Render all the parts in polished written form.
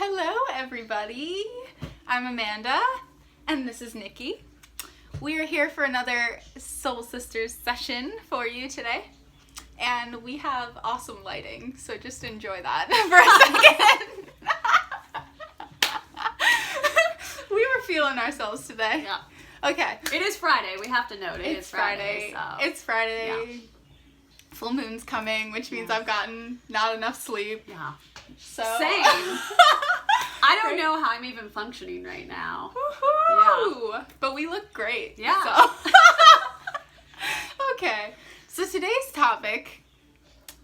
Hello, everybody. I'm Amanda, and this is Nikki. We are here for another Soul Sisters session for you today, and we have awesome lighting, so just enjoy that for a second. We were feeling ourselves today. Yeah. Okay. It is Friday. We have to note it. It's Friday. So. It's Friday. Yeah. Full moon's coming, which means I've gotten not enough sleep. Yeah. So Same. I don't know how I'm even functioning right now. Woohoo! Yeah. But we look great. Yeah. So. Okay. So today's topic,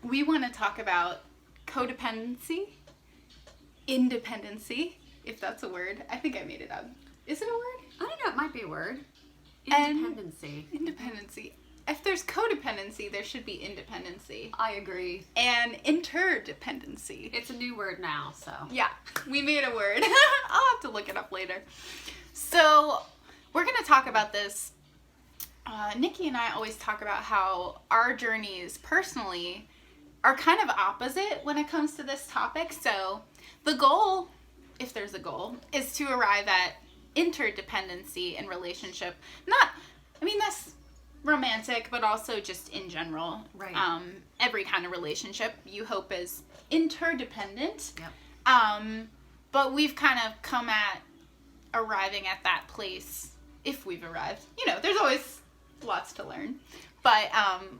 we want to talk about codependency, independency, if that's a word. I think I made it up. Is it a word? I don't know. It might be a word. And Independency. If there's codependency, there should be independency. I agree. And interdependency. It's a new word now, so. Yeah, we made a word. I'll have to look it up later. So, we're going to talk about this. Nikki and I always talk about how our journeys personally are kind of opposite when it comes to this topic. So, the goal, if there's a goal, is to arrive at interdependency in relationship. That's romantic, but also just in general. Right. Every kind of relationship you hope is interdependent. Yep. But we've kind of come at arriving at that place, if we've arrived. You know, there's always lots to learn. But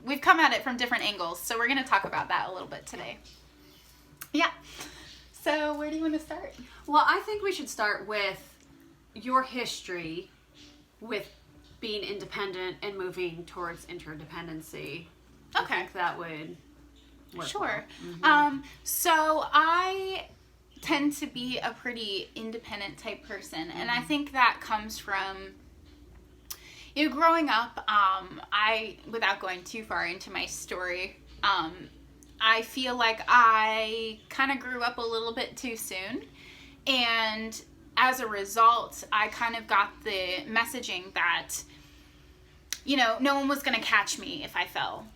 we've come at it from different angles, so we're going to talk about that a little bit today. Yeah. So where do you want to start? Well, I think we should start with your history with being independent and moving towards interdependency. Okay. I think that would work. Sure. Well. Mm-hmm. So I tend to be a pretty independent type person, and I think that comes from, you know, growing up, without going too far into my story, I feel like I kind of grew up a little bit too soon, and as a result, I kind of got the messaging that, you know, no one was going to catch me if I fell.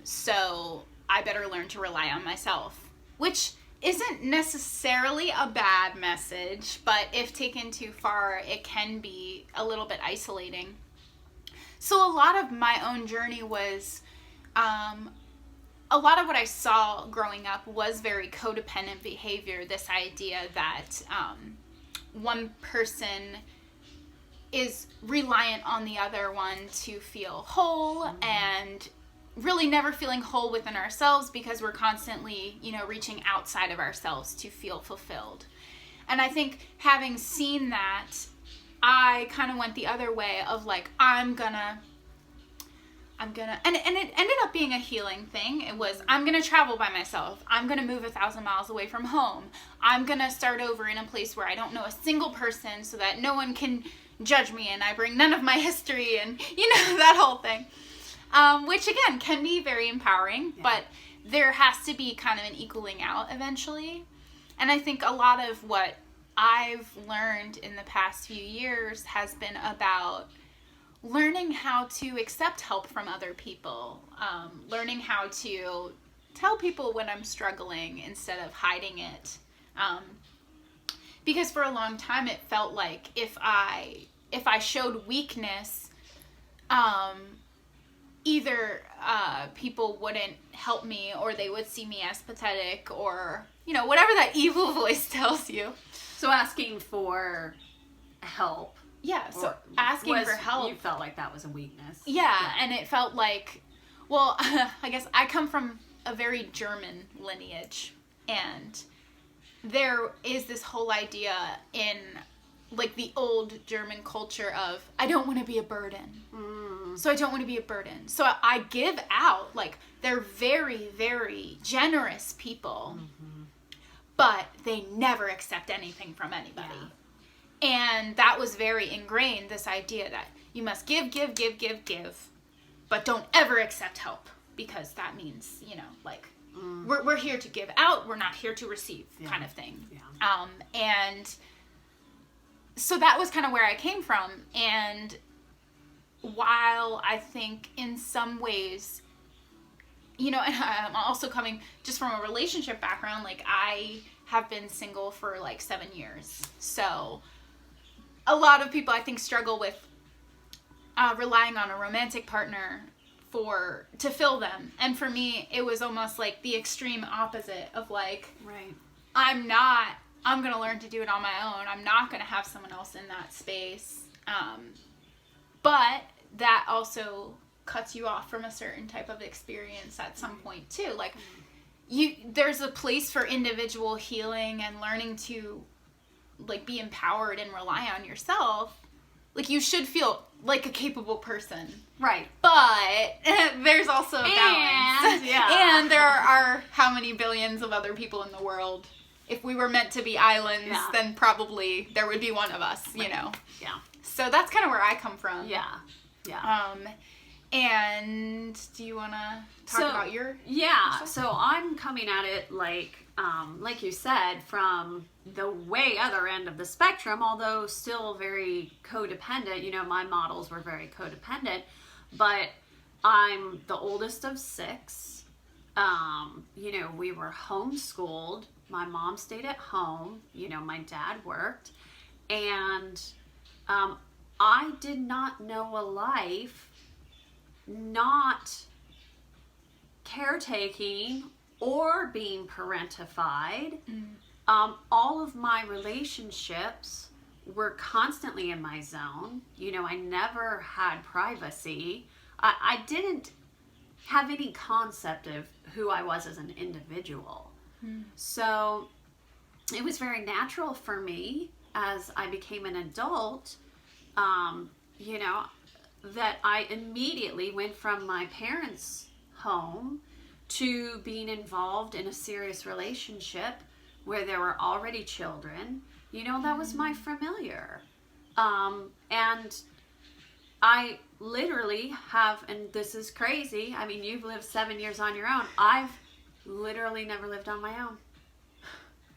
So I better learn to rely on myself, which isn't necessarily a bad message, but if taken too far, it can be a little bit isolating. So a lot of my own journey was, a lot of what I saw growing up was very codependent behavior, this idea that, one person is reliant on the other one to feel whole, and really never feeling whole within ourselves because we're constantly, you know, reaching outside of ourselves to feel fulfilled. And I think having seen that, I kind of went the other way of like, I'm gonna, and it ended up being a healing thing. It was, I'm going to travel by myself. I'm going to move 1,000 miles away from home. I'm going to start over in a place where I don't know a single person so that no one can judge me and I bring none of my history and, you know, that whole thing. Which, again, can be very empowering, but there has to be kind of an equaling out eventually. And I think a lot of what I've learned in the past few years has been about learning how to accept help from other people, learning how to tell people when I'm struggling instead of hiding it. Because for a long time it felt like if I showed weakness, either people wouldn't help me or they would see me as pathetic or, you know, whatever that evil voice tells you. So asking for help. Yeah, so asking for help. You felt like that was a weakness. Yeah, and it felt like, well, I guess I come from a very German lineage, and there is this whole idea in, like, the old German culture of, I don't want to be a burden. So I don't want to be a burden. So I give out, like, they're very, very generous people, but they never accept anything from anybody. Yeah. And that was very ingrained, this idea that you must give, but don't ever accept help, because that means, you know, like, we're here to give out, we're not here to receive, kind of thing. Yeah. And so that was kind of where I came from, and while I think in some ways, you know, and I'm also coming just from a relationship background, like, I have been single for like 7 years. So a lot of people, I think, struggle with relying on a romantic partner to fill them. And for me, it was almost like the extreme opposite of like, Right. I'm going to learn to do it on my own. I'm not going to have someone else in that space. But that also cuts you off from a certain type of experience at some point too. Like, there's a place for individual healing and learning to like be empowered and rely on yourself. Like, you should feel like a capable person. Right. But there's also a balance. Yeah. And there are how many billions of other people in the world. If we were meant to be islands, then probably there would be one of us, you know. Yeah. So that's kind of where I come from. Yeah. Yeah. And do you want to talk about your... Yeah. So I'm coming at it like you said, from the way other end of the spectrum, although still very codependent. You know, my models were very codependent, but I'm the oldest of 6. You know, we were homeschooled. My mom stayed at home. You know, my dad worked. And I did not know a life not caretaking or being parentified. All of my relationships were constantly in my zone. You know, I never had privacy. I didn't have any concept of who I was as an individual. So it was very natural for me as I became an adult, you know, that I immediately went from my parents' home to being involved in a serious relationship where there were already children. You know, that was my familiar. And I literally have, and this is crazy, I mean, you've lived 7 years on your own. I've literally never lived on my own.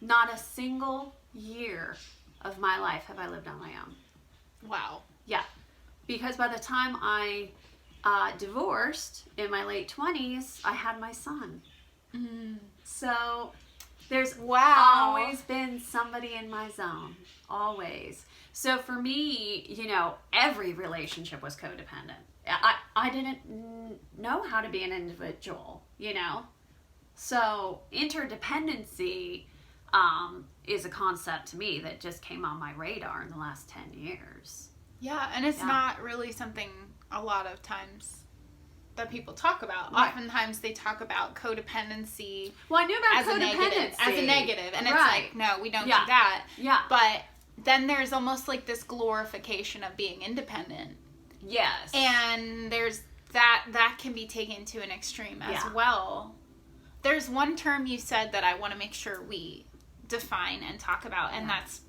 Not a single year of my life have I lived on my own. Wow. Yeah. Because by the time I divorced in my late 20s, I had my son. So there's always been somebody in my zone. Always. So for me, you know, every relationship was codependent. I didn't know how to be an individual, you know. So interdependency is a concept to me that just came on my radar in the last 10 years. Yeah, and it's not really something a lot of times that people talk about. Right. Oftentimes they talk about codependency. Well, I knew about as codependency. a negative. And it's Right. like, no, we don't do that. Yeah. But then there's almost like this glorification of being independent. Yes. And there's that can be taken to an extreme as well. There's one term you said that I want to make sure we define and talk about, and that's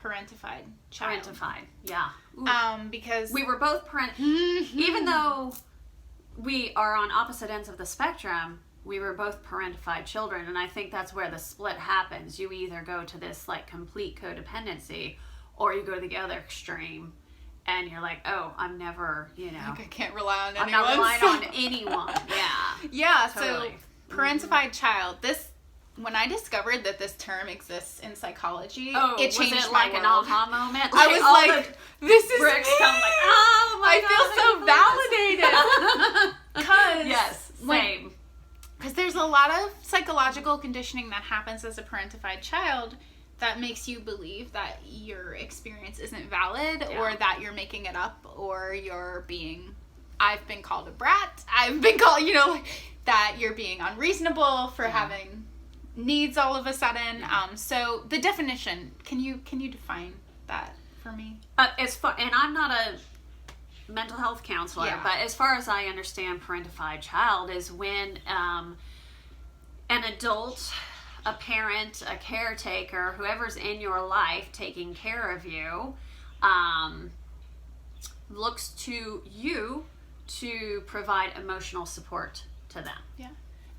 parentified child. Parentified, yeah. Because we were both even though we are on opposite ends of the spectrum, we were both parentified children, and I think that's where the split happens. You either go to this like complete codependency, or you go to the other extreme, and you're like, oh, I'm never, you know, like I can't rely on anyone. I'm not relying on anyone. Yeah. Yeah. Totally. So parentified child. When I discovered that this term exists in psychology, it changed was it my like world. an aha moment? I was like, this is bricks me. come like, oh my I feel so validated. Yes, same. Because there's a lot of psychological conditioning that happens as a parentified child that makes you believe that your experience isn't valid, or that you're making it up, or I've been called a brat. I've been called, you know, that you're being unreasonable for having needs all of a sudden. So the definition, can you define that for me? And I'm not a mental health counselor, but as far as I understand, parentified child is when an adult, a parent, a caretaker, whoever's in your life taking care of you, looks to you to provide emotional support to them. Yeah.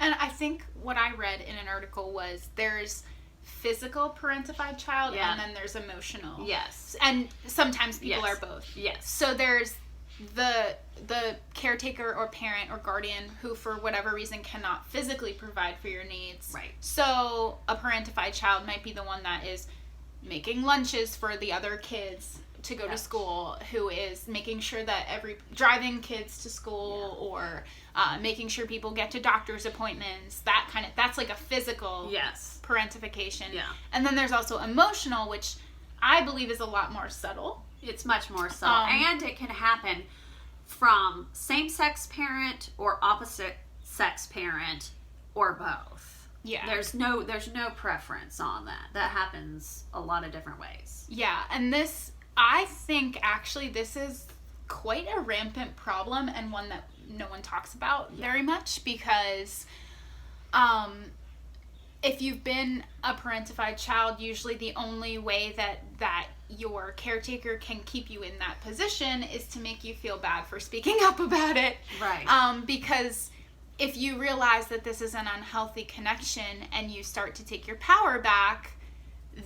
And I think what I read in an article was there's physical parentified child and then there's emotional. Yes. And sometimes people are both. Yes. So there's the caretaker or parent or guardian who for whatever reason cannot physically provide for your needs. Right. So a parentified child might be the one that is making lunches for the other kids to go to school, who is making sure that driving kids to school, or making sure people get to doctor's appointments, that's like a physical parentification. Yeah. And then there's also emotional, which I believe is a lot more subtle. It's much more subtle. And it can happen from same-sex parent or opposite-sex parent or both. Yeah. There's no preference on that. That happens a lot of different ways. Yeah, and I think actually this is quite a rampant problem, and one that no one talks about very much, because if you've been a parentified child, usually the only way that your caretaker can keep you in that position is to make you feel bad for speaking up about it. Right. Because if you realize that this is an unhealthy connection and you start to take your power back,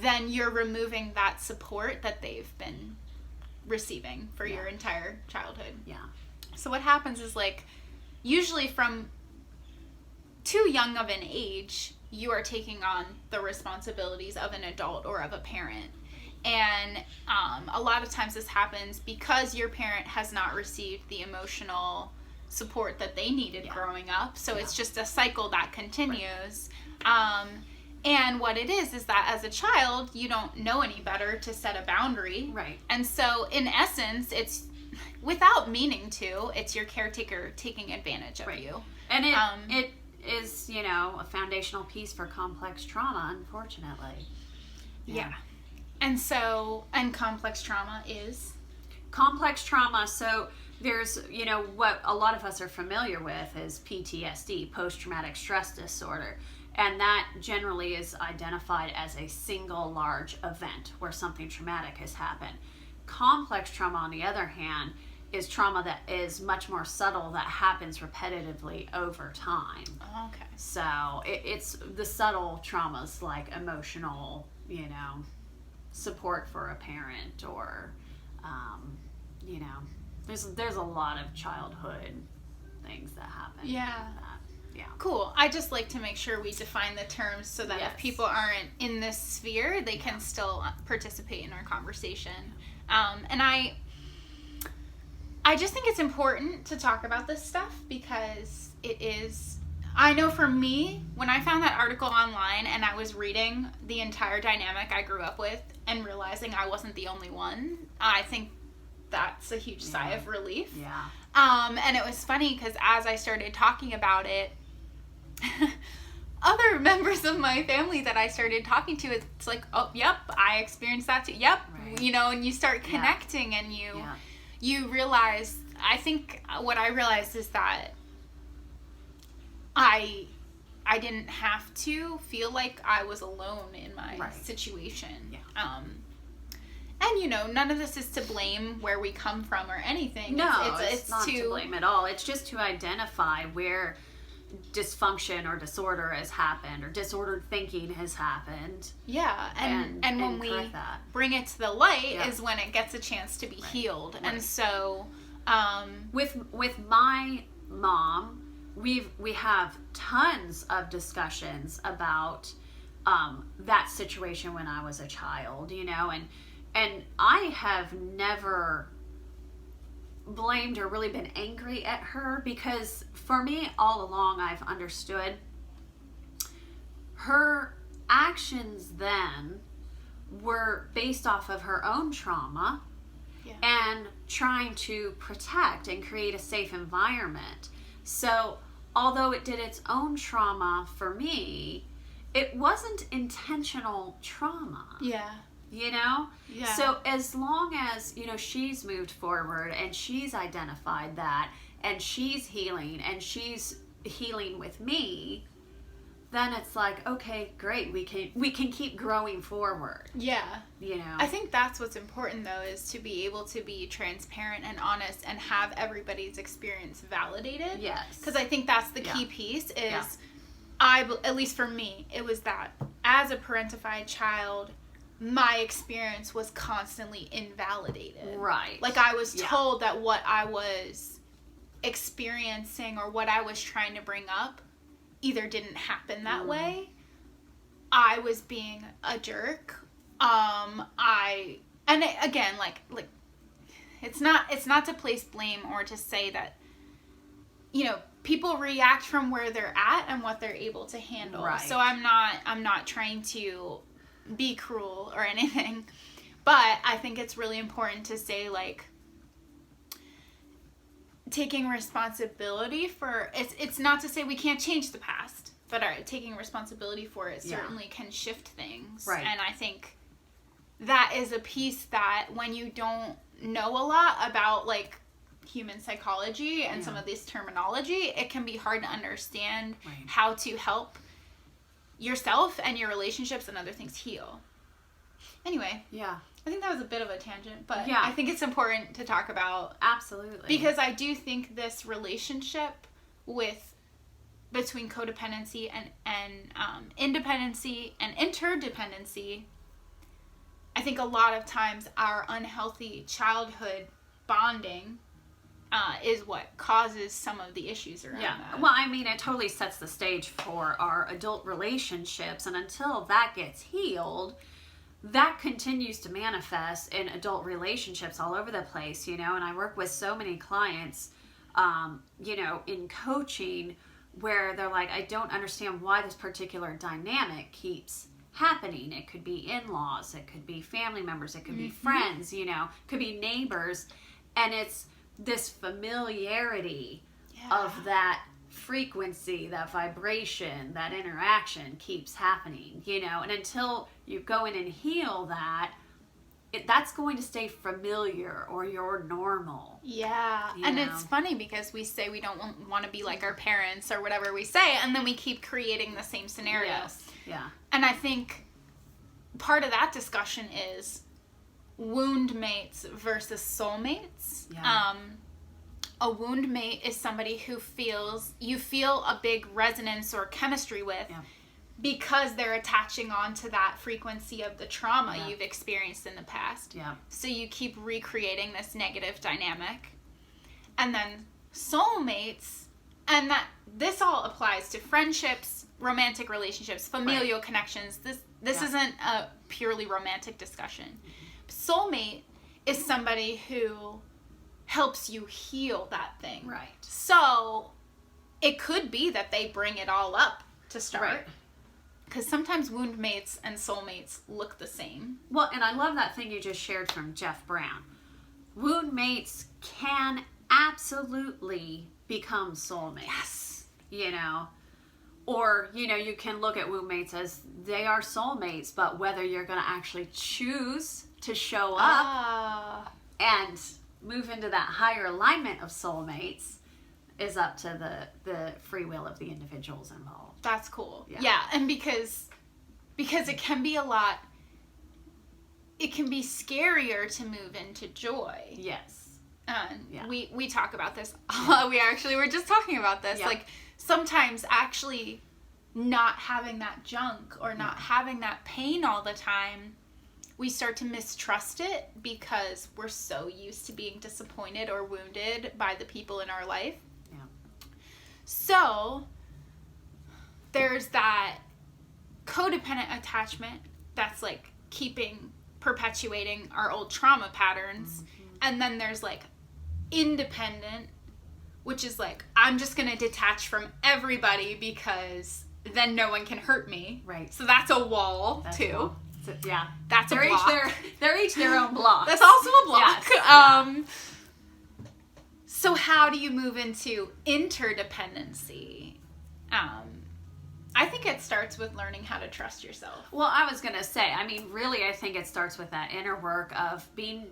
then you're removing that support that they've been receiving for your entire childhood. Yeah. So what happens is, like, usually from too young of an age, you are taking on the responsibilities of an adult or of a parent. And a lot of times this happens because your parent has not received the emotional support that they needed growing up. So it's just a cycle that continues. Right. And what it is that as a child, you don't know any better to set a boundary. Right. And so in essence, it's, without meaning to, it's your caretaker taking advantage of you. And it is, a foundational piece for complex trauma, unfortunately. Yeah. And so, complex trauma is? Complex trauma, so there's, what a lot of us are familiar with is PTSD, post-traumatic stress disorder. And that generally is identified as a single large event where something traumatic has happened. Complex trauma, on the other hand, is trauma that is much more subtle, that happens repetitively over time. Okay. So it's the subtle traumas, like emotional, support for a parent, or, there's a lot of childhood things that happen. Yeah. Yeah. Cool. I just like to make sure we define the terms so that if people aren't in this sphere, they can still participate in our conversation. And I just think it's important to talk about this stuff because it is, I know for me, when I found that article online and I was reading the entire dynamic I grew up with and realizing I wasn't the only one, I think that's a huge sigh of relief. Yeah. And it was funny because as I started talking about it, other members of my family that I started talking to, it's like, oh, yep, I experienced that too. Yep. Right. And you start connecting and you realize, I think what I realized is that I didn't have to feel like I was alone in my situation. Yeah. And none of this is to blame where we come from or anything. No, it's not to blame at all. It's just to identify where dysfunction or disorder has happened, or disordered thinking has happened. Yeah, and when we bring it to the light is when it gets a chance to be healed. Right. And so with my mom, we have tons of discussions about that situation when I was a child, and I have never blamed or really been angry at her, because for me all along I've understood her actions then were based off of her own trauma and trying to protect and create a safe environment. So although it did its own trauma for me, it wasn't intentional trauma. Yeah. Yeah. So as long as, she's moved forward and she's identified that and she's healing with me, then it's like, okay, great. We can keep growing forward. Yeah. I think that's what's important though, is to be able to be transparent and honest and have everybody's experience validated. Yes. Because I think that's the key piece is, at least for me, it was that as a parentified child, my experience was constantly invalidated. Right. Like, I was told that what I was experiencing or what I was trying to bring up either didn't happen that way, I was being a jerk, again, like, it's not to place blame or to say that, you know, people react from where they're at and what they're able to handle. Right. So I'm not trying to be cruel or anything, but I think it's really important to say, like, taking responsibility for it's not to say we can't change the past, but taking responsibility for it certainly can shift things. Right. And I think that is a piece that when you don't know a lot about, like, human psychology and some of this terminology, it can be hard to understand how to help yourself and your relationships and other things heal. Anyway. Yeah. I think that was a bit of a tangent, but yeah. I think it's important to talk about. Absolutely. Because I do think this relationship between codependency and independency and interdependency, I think a lot of times our unhealthy childhood bonding is what causes some of the issues around that. Well, I mean, it totally sets the stage for our adult relationships, and until that gets healed, that continues to manifest in adult relationships all over the place, you know. And I work with so many clients, you know, in coaching, where they're like, I don't understand why this particular dynamic keeps happening. It could be in-laws, it could be family members, it could be friends, you know, it could be neighbors, and it's this familiarity of that frequency, that vibration, that interaction keeps happening, you know. And until you go in and heal that, that's going to stay familiar, or you're normal. Yeah. And it's funny because we say we don't want to be like our parents or whatever we say, and then we keep creating the same scenario. Yes. Yeah. And I think part of that discussion is wound mates versus soulmates. Yeah. A wound mate is somebody who you feel a big resonance or chemistry with because they're attaching on to that frequency of the trauma you've experienced in the past. Yeah. So you keep recreating this negative dynamic. And then soulmates, and this all applies to friendships, romantic relationships, familial connections. This isn't a purely romantic discussion. Soulmate is somebody who helps you heal that thing. Right. So it could be that they bring it all up to start. Right. Because sometimes wound mates and soulmates look the same. Well, and I love that thing you just shared from Jeff Brown. Wound mates can absolutely become soulmates. Yes. You know? Or, you know, you can look at wound mates as they are soulmates, but whether you're going to actually choose to show up and move into that higher alignment of soulmates is up to the free will of the individuals involved. That's cool. Yeah, and because it can be it can be scarier to move into joy. Yes. We talk about this. We were just talking about this. Like, sometimes actually not having that junk or not having that pain all the time, we start to mistrust it because we're so used to being disappointed or wounded by the people in our life. Yeah. So there's that codependent attachment that's like perpetuating our old trauma patterns. And then there's like independent, which is like, I'm just going to detach from everybody because then no one can hurt me. Right. So that's a wall too. So, yeah. That's a block. They're each their own block. That's also a block. Yes. So how do you move into interdependency? I think it starts with learning how to trust yourself. Well, I was going to say, I mean, really, I think it starts with that inner work of being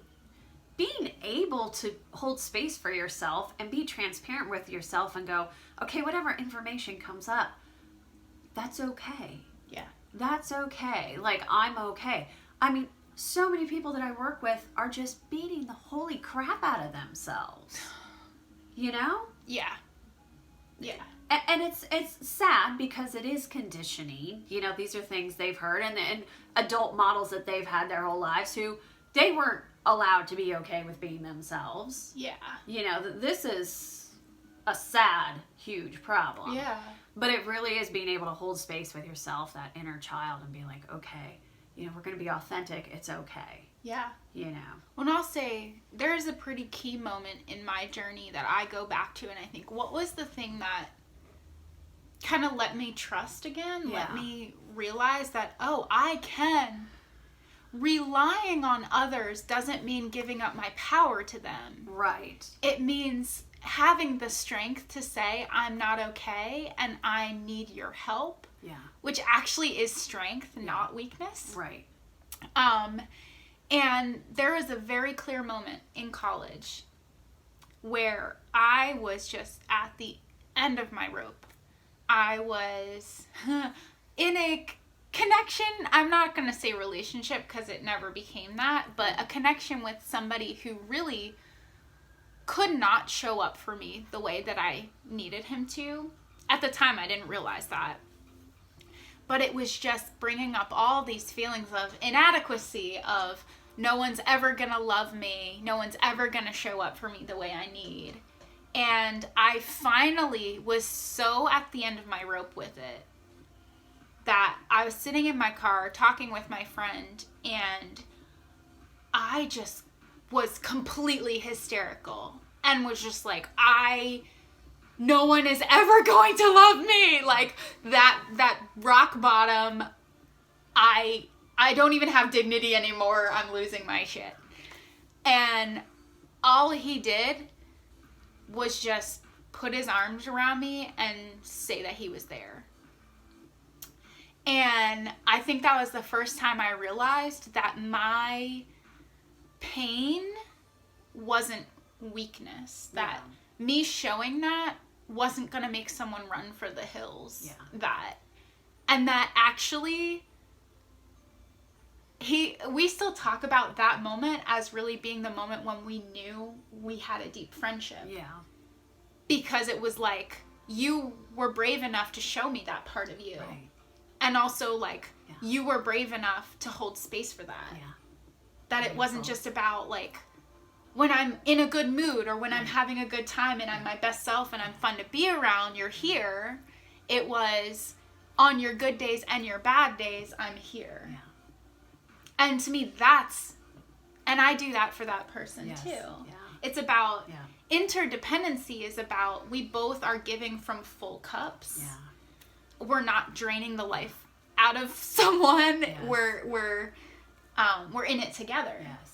able to hold space for yourself and be transparent with yourself and go, okay, whatever information comes up, that's okay. Yeah. That's okay. Like, I'm okay. I mean, so many people that I work with are just beating the holy crap out of themselves. You know? Yeah. Yeah. And it's sad because it is conditioning. You know, these are things they've heard, and adult models that they've had their whole lives who they weren't allowed to be okay with being themselves. Yeah. You know, this is a sad, huge problem. Yeah. But it really is being able to hold space with yourself, that inner child, and be like, okay, you know, we're going to be authentic. It's okay. Yeah. You know. Well, and I'll say there's a pretty key moment in my journey that I go back to, and I think, what was the thing that kind of let me trust again? Yeah. Let me realize that, oh, I can. Relying on others doesn't mean giving up my power to them. Right. It means having the strength to say, I'm not okay and I need your help. Yeah. Which actually is strength, not weakness. Right. And there was a very clear moment in college where I was just at the end of my rope. I was in a connection, I'm not going to say relationship because it never became that, but a connection with somebody who really could not show up for me the way that I needed him to. At the time, I didn't realize that. But it was just bringing up all these feelings of inadequacy, of no one's ever going to love me, no one's ever going to show up for me the way I need. And I finally was so at the end of my rope with it that I was sitting in my car talking with my friend, and I just was completely hysterical and was just like, no one is ever going to love me. Like that rock bottom, I don't even have dignity anymore. I'm losing my shit. And all he did was just put his arms around me and say that he was there. And I think that was the first time I realized that my pain wasn't weakness. That me showing that wasn't going to make someone run for the hills. Yeah. And that actually, we still talk about that moment as really being the moment when we knew we had a deep friendship. Yeah. Because it was like, you were brave enough to show me that part of you. Right. And also, like, you were brave enough to hold space for that. Yeah. That it wasn't just about, like, when I'm in a good mood or when I'm having a good time and I'm my best self and I'm fun to be around, you're here. It was on your good days and your bad days, I'm here. Yeah. And to me, and I do that for that person too. Yeah. It's about, interdependency is about, we both are giving from full cups. Yeah. We're not draining the life out of someone. Yes. We're in it together. Yes.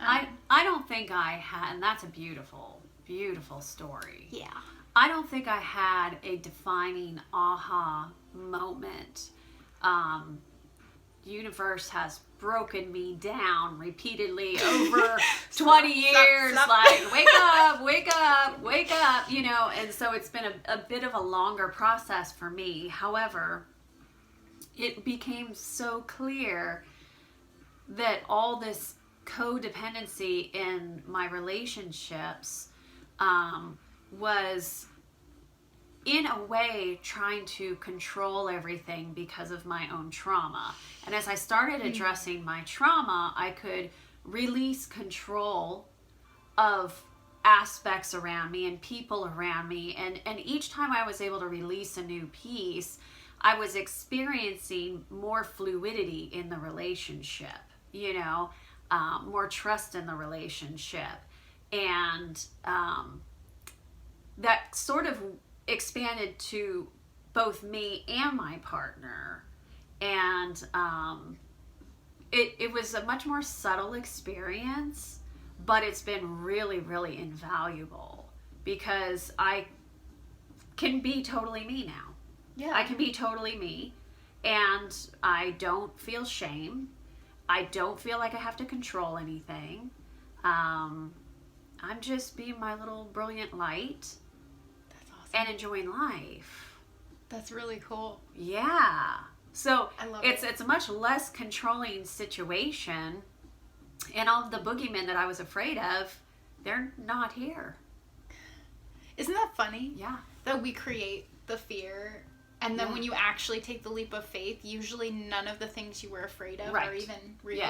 I don't think I had, and that's a beautiful, beautiful story. Yeah. I don't think I had a defining aha moment. Universe has broken me down repeatedly over 20 years. Stop. Like, wake up, wake up, wake up, you know, and so it's been a bit of a longer process for me. However, it became so clear that all this codependency in my relationships was in a way trying to control everything because of my own trauma. And as I started addressing my trauma, I could release control of aspects around me and people around me. And each time I was able to release a new piece, I was experiencing more fluidity in the relationship, you know, more trust in the relationship. And that sort of expanded to both me and my partner. And it was a much more subtle experience, but it's been really, really invaluable because I can be totally me now. Yeah. I can be totally me, and I don't feel shame. I don't feel like I have to control anything. I'm just being my little brilliant light. That's awesome. And enjoying life. That's really cool. Yeah. So I love it's a much less controlling situation, and all of the boogeymen that I was afraid of, they're not here. Isn't that funny? Yeah. that we create the fear, and then when you actually take the leap of faith, usually none of the things you were afraid of are even real.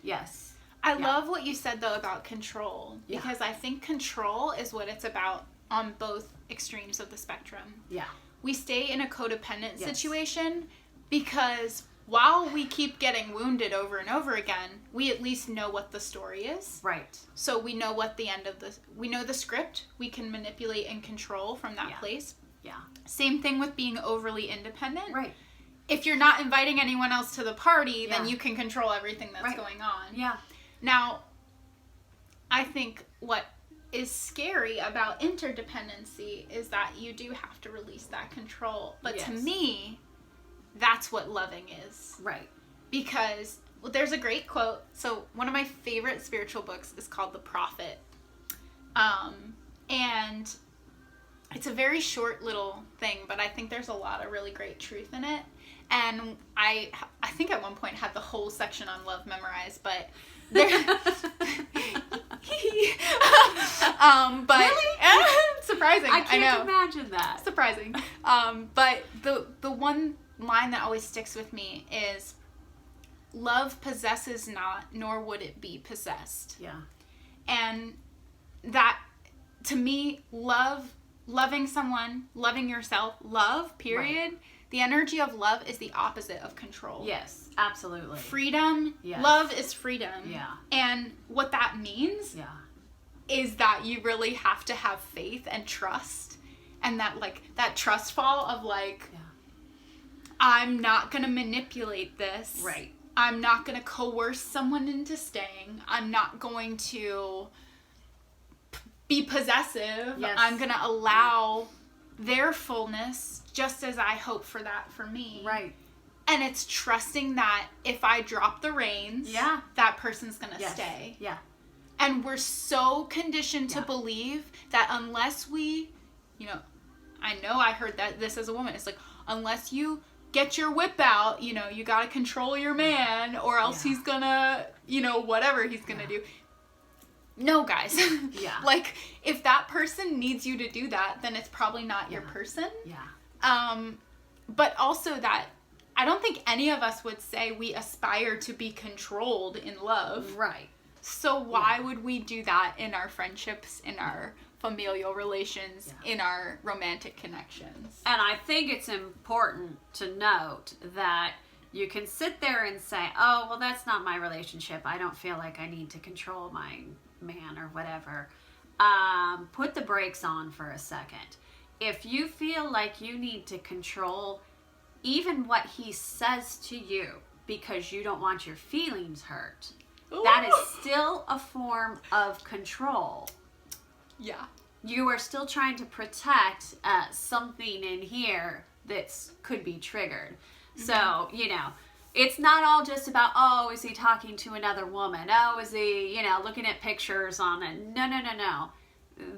Yes. I love what you said, though, about control, because I think control is what it's about on both extremes of the spectrum. Yeah. We stay in a codependent situation because while we keep getting wounded over and over again, we at least know what the story is. Right. So we know what the end of we know the script. We can manipulate and control from that place. Yeah. Same thing with being overly independent. Right. If you're not inviting anyone else to the party, then you can control everything that's going on. Yeah. Now, I think what is scary about interdependency is that you do have to release that control. But to me, that's what loving is. Right. Because there's a great quote. So one of my favorite spiritual books is called The Prophet. And it's a very short little thing, but I think there's a lot of really great truth in it. And I think at one point had the whole section on love memorized, but there, but really? Surprising. I can't imagine that. Surprising. But the one line that always sticks with me is, love possesses not, nor would it be possessed. Yeah. And that, to me, loving someone, loving yourself, love, period. Right. The energy of love is the opposite of control. Yes, absolutely. Freedom. Yes. Love is freedom. Yeah. And what that means is that you really have to have faith and trust. And that, like, that trust fall of, like, I'm not going to manipulate this. Right. I'm not going to coerce someone into staying. I'm not going to be possessive. Yes. I'm going to allow their fullness just as I hope for that for me. Right. And it's trusting that if I drop the reins, that person's going to stay. Yeah. And we're so conditioned to believe that unless we, I know I heard that this as a woman. It's like, unless you get your whip out, you got to control your man, or else he's going to, whatever he's going to do. No, guys. Like, if that person needs you to do that, then it's probably not your person. Yeah. But also that I don't think any of us would say we aspire to be controlled in love. Right. So why would we do that in our friendships, in our familial relations, in our romantic connections? And I think it's important to note that you can sit there and say, oh, well, that's not my relationship. I don't feel like I need to control my man or whatever. Put the brakes on for a second. If you feel like you need to control even what he says to you because you don't want your feelings hurt, that is still a form of control. Yeah. You are still trying to protect something in here that could be triggered. Mm-hmm. So, it's not all just about, oh, is he talking to another woman? Oh, is he, looking at pictures on it? No.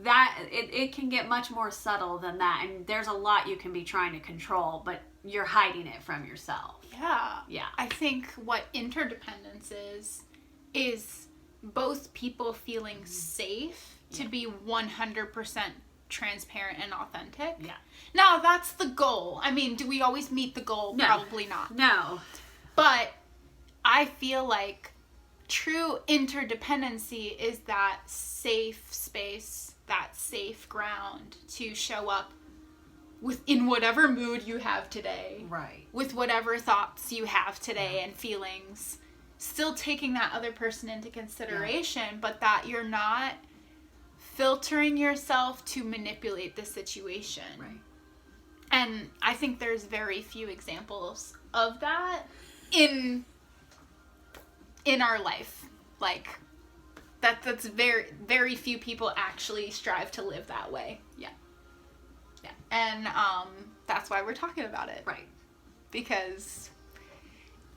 That, it can get much more subtle than that. And there's a lot you can be trying to control, but you're hiding it from yourself. Yeah. Yeah. I think what interdependence is both people feeling safe to be 100% transparent and authentic. Yeah. Now, that's the goal. I mean, do we always meet the goal? No. Probably not. No. But I feel like true interdependency is that safe space, that safe ground to show up in whatever mood you have today. Right. With whatever thoughts you have today and feelings. Still taking that other person into consideration, but that you're not filtering yourself to manipulate the situation. Right. And I think there's very few examples of that in our life. Like, that's very, very few people actually strive to live that way. Yeah. Yeah. And that's why we're talking about it. Right. Because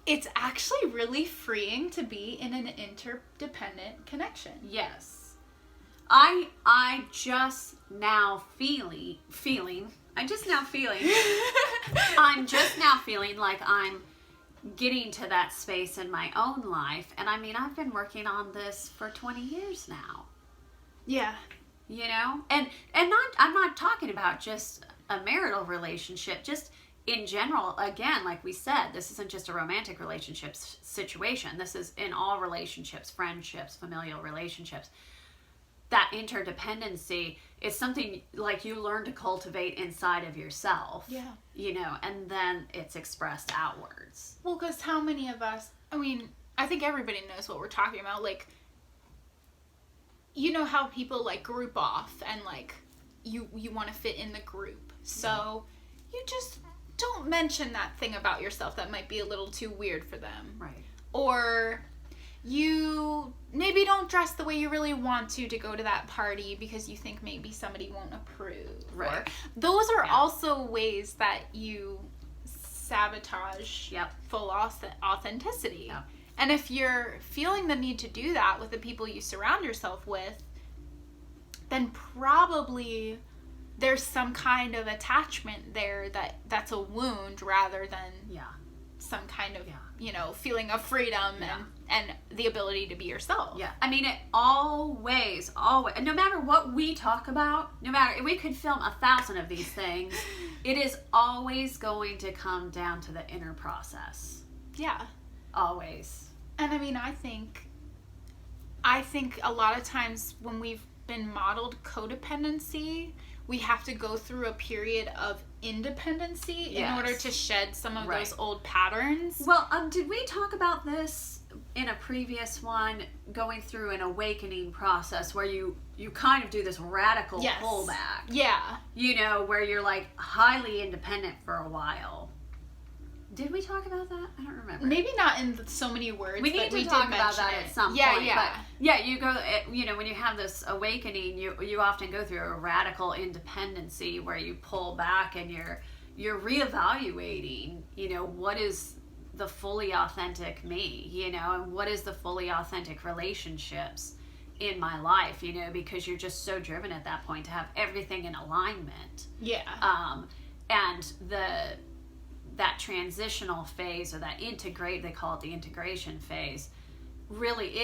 it's actually really freeing to be in an interdependent connection. Yes. I'm just now feeling like I'm getting to that space in my own life. And I mean, I've been working on this for 20 years now. Yeah. And I'm not talking about just a marital relationship, just in general, again, like we said, this isn't just a romantic relationship situation. This is in all relationships, friendships, familial relationships. That interdependency is something like you learn to cultivate inside of yourself. Yeah. You know, and then it's expressed outwards. Well, because how many of us, I mean, I think everybody knows what we're talking about. Like, you know how people, like, group off and, like, you want to fit in the group. So you just don't mention that thing about yourself that might be a little too weird for them. Right. Or you maybe don't dress the way you really want to go to that party because you think maybe somebody won't approve. Right. Or those are also ways that you sabotage full authenticity. Yep. And if you're feeling the need to do that with the people you surround yourself with, then probably there's some kind of attachment there that's a wound rather than some kind of, you know, feeling of freedom and the ability to be yourself. Yeah. I mean, it always, no matter what we talk about, no matter, we could film 1,000 of these things, it is always going to come down to the inner process. Yeah. Always. And I mean, I think a lot of times when we've been modeled codependency, we have to go through a period of independency in order to shed some of those old patterns. Well, did we talk about this in a previous one, going through an awakening process where you kind of do this radical pullback? Yeah. You know, where you're like highly independent for a while. Did we talk about that? I don't remember. Maybe not in so many words. We need to talk about that at some point. Yeah. But you go. You know, when you have this awakening, you often go through a radical independency where you pull back and you're reevaluating. You know, what is the fully authentic me? You know, and what is the fully authentic relationships in my life? You know, because you're just so driven at that point to have everything in alignment. Yeah. And that transitional phase, or that they call it the integration phase, really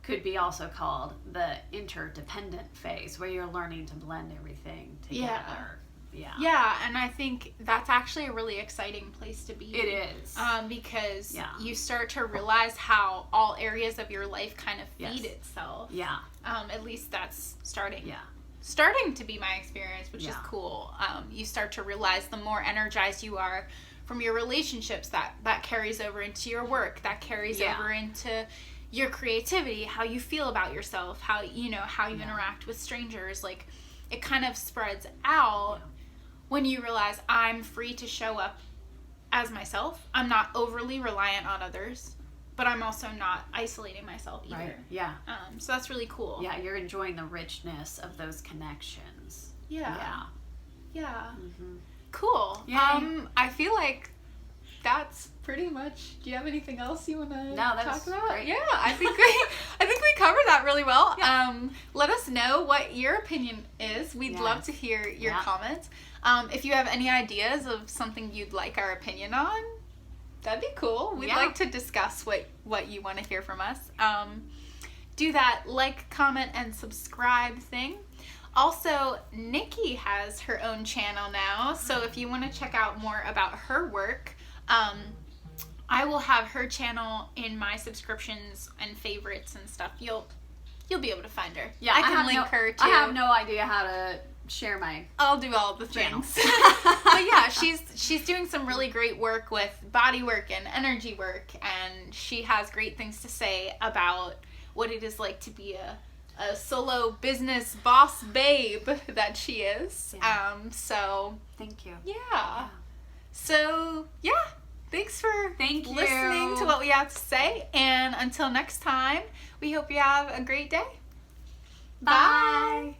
could be also called the interdependent phase, where you're learning to blend everything together. Yeah, and I think that's actually a really exciting place to be. It is. Because you start to realize how all areas of your life kind of feed itself. Yeah. At least that's starting. Yeah. Starting to be my experience, which is cool. You start to realize the more energized you are from your relationships, that carries over into your work, that carries over into your creativity, how you feel about yourself, how you interact with strangers. Like, it kind of spreads out when you realize I'm free to show up as myself. I'm not overly reliant on others, but I'm also not isolating myself either. Right. Yeah. So that's really cool. Yeah, you're enjoying the richness of those connections. Yeah. Mm-hmm. Cool. Yay. I feel like that's pretty much. Do you have anything else you want to talk about? Great. Yeah, I think we covered that really well. Yeah. Let us know what your opinion is. We'd love to hear your comments. If you have any ideas of something you'd like our opinion on, that'd be cool. We'd like to discuss what you want to hear from us. Do that like, comment, and subscribe thing. Also, Nikki has her own channel now, so if you want to check out more about her work, I will have her channel in my subscriptions and favorites and stuff. You'll be able to find her. Yeah, I can link her too. I have no idea how to share my. I'll do all the things. But yeah, she's doing some really great work with body work and energy work, and she has great things to say about what it is like to be a solo business boss babe that she is. So thank you. Yeah. So thanks for listening to what we have to say, and until next time, we hope you have a great day. Bye.